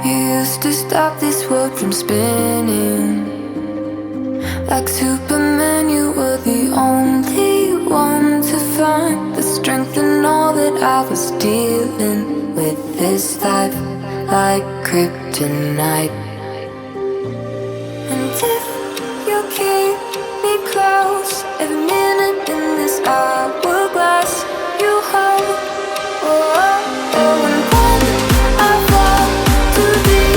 You used to stop this world from spinning. Like Superman, you were the only one to find the strength in all that I was dealing with. This life like kryptonite. And if you keep me close, every minute in this hourglass you hold. Oh, oh, oh, and when I fall to thee,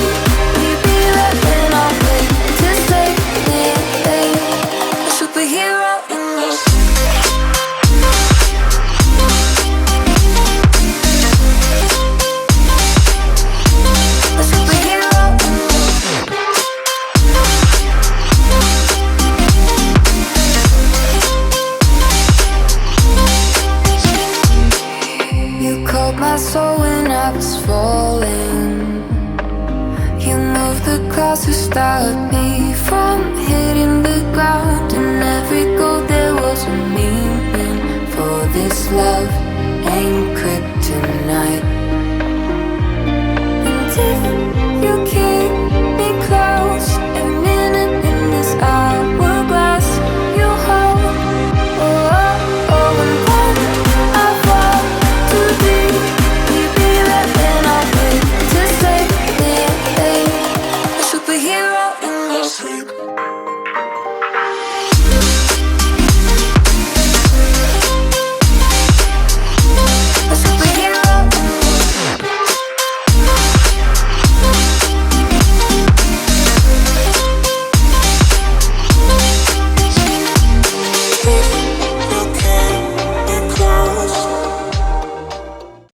will you be there when I wait to save me? A superhero in me. A superhero in me. You called my soul when I was falling. You moved the clouds to stop me.